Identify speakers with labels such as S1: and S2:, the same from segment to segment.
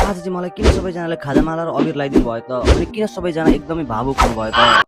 S1: आज चाहिँ मलाई किन सबैजनाले खाजामाला र अबिर लगाइदिनु भयो त अनि किन सबैजना एकदमै भावुक हुनुभयो त।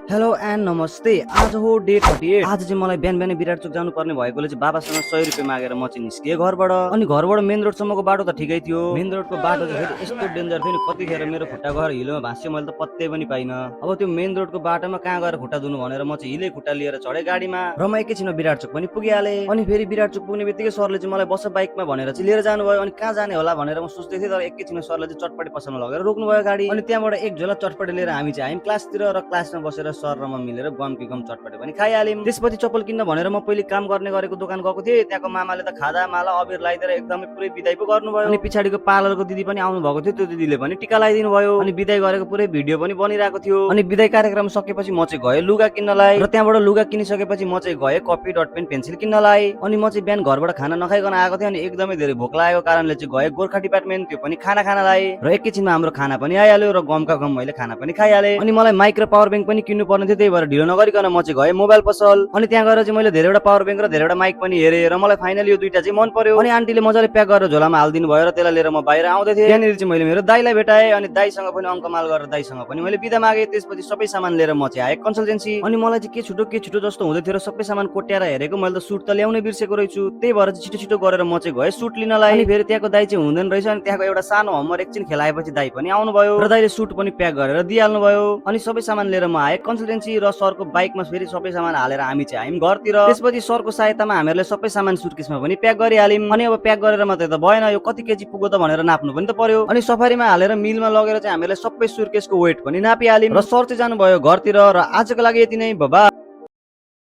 S1: हेलो एन्ड नमस्ते। आज हो डे 38। आज चाहिँ मलाई बिहान बिहानै विराट चोक जानु पर्ने भएकोले चाहिँ बाबासँग 100 रुपियाँ मागेर म चाहिँ निस्किएँ घरबाट। अनि घरबाट मेन रोडसम्मको बाटो त ठिकै थियो, मेन रोडको बाटो चाहिँ फेरि यस्तो डेन्जर थियो नि, कतिखेर मेरो खुट्टा गएर हिलोमा भाँस्यो मैले त पत्तै पनि पाइनँ। अब त्यो मेन रोडको बाटोमा कहाँ गएर खुट्टा धुनु भनेर म चाहिँ हिले खुट्टा लिएर चढेँ गाडीमा र म एकैछिनमा विराट चोक पनि पुगिहालेँ। अनि फेरि विराट चोक पुग्ने बित्तिकै सरले चाहिँ मलाई बस बाइकमा भनेर चाहिँ लिएर जानुभयो। अनि कहाँ जाने होला भनेर म सोच्दै थिएँ, तर एकैछिनमा सरले चाहिँ चटपटे पसलमा लगेर रोक्नुभयो गाडी। अनि त्यहाँबाट एक झोला चटपटे लिएर हामी चाहिँ आयौँ क्लासतिर र क्लासमा बसेर सर र म मिलेर गम कि गम चटपटे पनि खाइहाल्यौँ। त्यसपछि चप्पल किन्न भनेर म पहिले काम गर्ने गरेको दोकान गएको थिएँ। त्यहाँको मामाले त खाजा माला अबिर लगाइदिएर एकदमै पुरै बिदाई पो गर्नुभयो। अनि पछाडिको पार्लरको दिदी पनि आउनु भएको थियो, त्यो दिदीले पनि टिका लगाइदिनु भयो। अनि बिदाई गरेको पुरै भिडियो पनि बनिरहेको थियो। अनि बिदाई कार्यक्रम सकेपछि म चाहिँ गएँ लुगा किन्नलाई र त्यहाँबाट लुगा किनिसकेपछि म चाहिँ गएँ कपी डट पेन पेन्सिल किन्नलाई। अनि म चाहिँ बिहान घरबाट खाना नखाइकन आएको थिएँ। अनि एकदमै धेरै भोक लागेको कारणले चाहिँ गएँ गोर्खा डिपार्टमेन्ट, त्यो पनि खाना खानलाई। र एकैछिनमा हाम्रो खाना पनि आइहाल्यो र गमका गम मैले खाना पनि खाइहालेँ। अनि मलाई माइक र पावर ब्याङ्क पनि किन्नु पर्ने थियो, त्यही भएर ढिलो नगरिकन म चाहिँ गएँ मोबाइल पसल। अनि त्यहाँ गएर चाहिँ मैले धेरैवटा पावर ब्याङ्क र धेरैवटा माइक पनि हेरेँ र मलाई फाइनली यो दुईटा चाहिँ मन पर्यो। अनि आन्टीले मजाले प्याक गरेर झोलामा हालिदिनु भयो र त्यसलाई लिएर म बाहिर आउँदै थिएँ। त्यहाँनिर चाहिँ मैले मेरो दाइलाई भेटाएँ। अनि दाइसँग पनि अङ्कमाल गरेर दाइसँग पनि मैले बिदा मागेँ। त्यसपछि सबै सामान लिएर म चाहिँ आएँ कन्सल्टेन्सी। अनि मलाई चाहिँ के छिटो जस्तो हुँदै थियो र सबै सामान कोट्याएर हेरेको मैले त सुट त ल्याउनै बिर्सेको रहेछु, त्यही भएर चाहिँ छिटो छिटो गरेर म चाहिँ गएँ सुट लिनलाई। अनि फेरि त्यहाँको दाइ चाहिँ हुँदैन रहेछ। अनि त्यहाँको एउटा सानो होमवर्क एकछिन खेलाएपछि दाइ पनि आउनुभयो र दाइले सुट पनि प्याक गरेर दिइहाल्नु भयो। अनि सबै सामान लिएर म आएँ कन्सल्टेन्सी र सरको बाइकमा फेरि सबै सामान हालेर हामी चाहिँ आयौँ घरतिर। त्यसपछि सरको सहायतामा हामीहरूले सबै सामान सुटकेसमा पनि प्याक गरिहाल्यौँ। अनि अब प्याक गरेर मात्रै त भएन, यो कति केजी पुग्यो त भनेर नाप्नु पनि त पर्यो। अनि सफारीमा हालेर मिलमा लगेर चाहिँ हामीले सबै सुटकेसको वेट पनि नापिहाल्यौँ र सर चाहिँ जानुभयो घरतिर। र आजको लागि यति नै, बाइ।